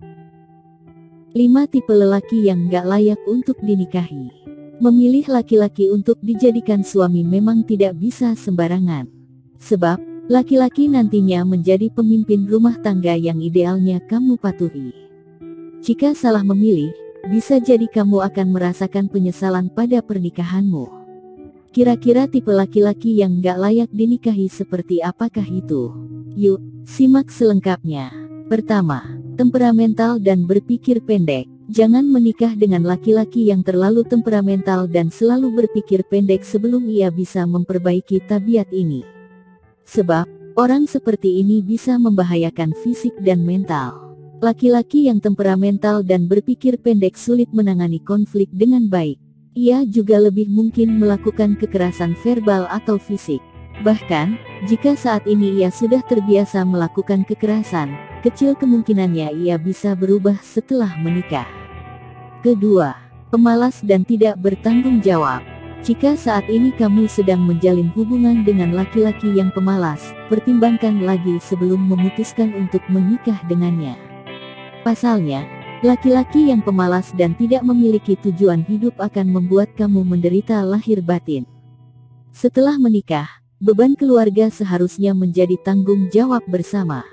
5 tipe lelaki yang gak layak untuk dinikahi. Memilih laki-laki untuk dijadikan suami memang tidak bisa sembarangan. Sebab, laki-laki nantinya menjadi pemimpin rumah tangga yang idealnya kamu patuhi. Jika salah memilih, bisa jadi kamu akan merasakan penyesalan pada pernikahanmu. Kira-kira tipe laki-laki yang gak layak dinikahi seperti apakah itu? Yuk, simak selengkapnya. Pertama, temperamental dan berpikir pendek. Jangan menikah dengan laki-laki yang terlalu temperamental dan selalu berpikir pendek sebelum ia bisa memperbaiki tabiat ini. Sebab, orang seperti ini bisa membahayakan fisik dan mental. Laki-laki yang temperamental dan berpikir pendek sulit menangani konflik dengan baik. Ia juga lebih mungkin melakukan kekerasan verbal atau fisik. Bahkan, jika saat ini ia sudah terbiasa melakukan kekerasan, kecil kemungkinannya ia bisa berubah setelah menikah. Kedua, pemalas dan tidak bertanggung jawab. Jika saat ini kamu sedang menjalin hubungan dengan laki-laki yang pemalas, pertimbangkan lagi sebelum memutuskan untuk menikah dengannya. Pasalnya, laki-laki yang pemalas dan tidak memiliki tujuan hidup akan membuat kamu menderita lahir batin. Setelah menikah, beban keluarga seharusnya menjadi tanggung jawab bersama.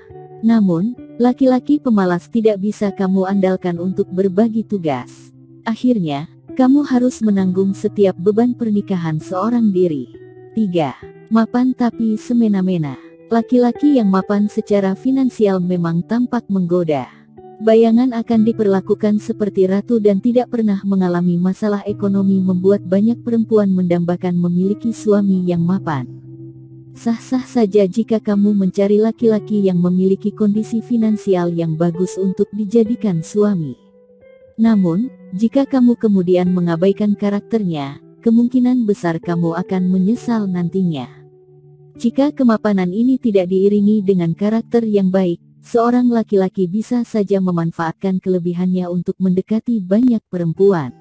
Namun, laki-laki pemalas tidak bisa kamu andalkan untuk berbagi tugas. Akhirnya, kamu harus menanggung setiap beban pernikahan seorang diri. 3. Mapan tapi semena-mena. Laki-laki yang mapan secara finansial memang tampak menggoda. Bayangan akan diperlakukan seperti ratu dan tidak pernah mengalami masalah ekonomi membuat banyak perempuan mendambakan memiliki suami yang mapan. Sah-sah saja jika kamu mencari laki-laki yang memiliki kondisi finansial yang bagus untuk dijadikan suami. Namun, jika kamu kemudian mengabaikan karakternya, kemungkinan besar kamu akan menyesal nantinya. Jika kemapanan ini tidak diiringi dengan karakter yang baik, seorang laki-laki bisa saja memanfaatkan kelebihannya untuk mendekati banyak perempuan.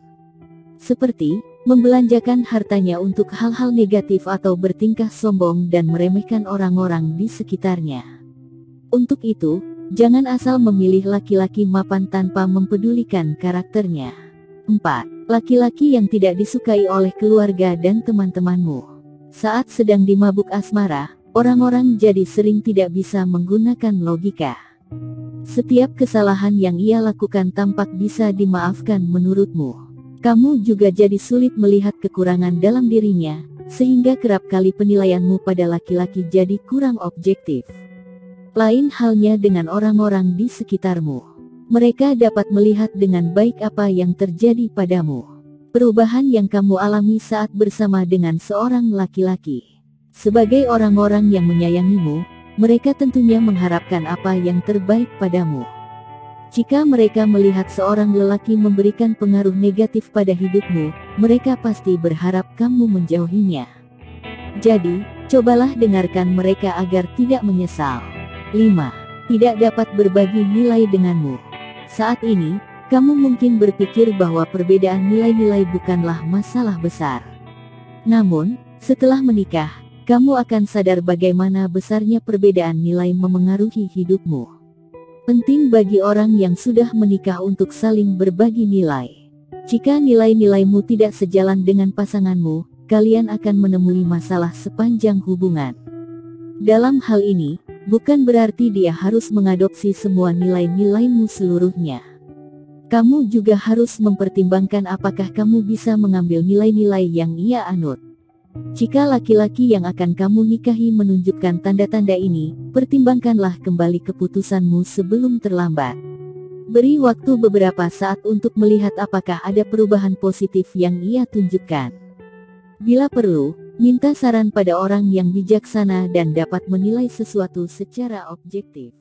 Seperti, membelanjakan hartanya untuk hal-hal negatif atau bertingkah sombong dan meremehkan orang-orang di sekitarnya. Untuk itu, jangan asal memilih laki-laki mapan tanpa mempedulikan karakternya. 4. Laki-laki yang tidak disukai oleh keluarga dan teman-temanmu. Saat sedang di mabuk asmara, orang-orang jadi sering tidak bisa menggunakan logika. Setiap kesalahan yang ia lakukan tampak bisa dimaafkan menurutmu. Kamu juga jadi sulit melihat kekurangan dalam dirinya, sehingga kerap kali penilaianmu pada laki-laki jadi kurang objektif. Lain halnya dengan orang-orang di sekitarmu. Mereka dapat melihat dengan baik apa yang terjadi padamu. Perubahan yang kamu alami saat bersama dengan seorang laki-laki. Sebagai orang-orang yang menyayangimu, mereka tentunya mengharapkan apa yang terbaik padamu. Jika mereka melihat seorang lelaki memberikan pengaruh negatif pada hidupmu, mereka pasti berharap kamu menjauhinya. Jadi, cobalah dengarkan mereka agar tidak menyesal. 5. Tidak dapat berbagi nilai denganmu. Saat ini, kamu mungkin berpikir bahwa perbedaan nilai-nilai bukanlah masalah besar. Namun, setelah menikah, kamu akan sadar bagaimana besarnya perbedaan nilai memengaruhi hidupmu. Penting bagi orang yang sudah menikah untuk saling berbagi nilai. Jika nilai-nilaimu tidak sejalan dengan pasanganmu, kalian akan menemui masalah sepanjang hubungan. Dalam hal ini, bukan berarti dia harus mengadopsi semua nilai-nilaimu seluruhnya. Kamu juga harus mempertimbangkan apakah kamu bisa mengambil nilai-nilai yang ia anut. Jika laki-laki yang akan kamu nikahi menunjukkan tanda-tanda ini, pertimbangkanlah kembali keputusanmu sebelum terlambat. Beri waktu beberapa saat untuk melihat apakah ada perubahan positif yang ia tunjukkan. Bila perlu, minta saran pada orang yang bijaksana dan dapat menilai sesuatu secara objektif.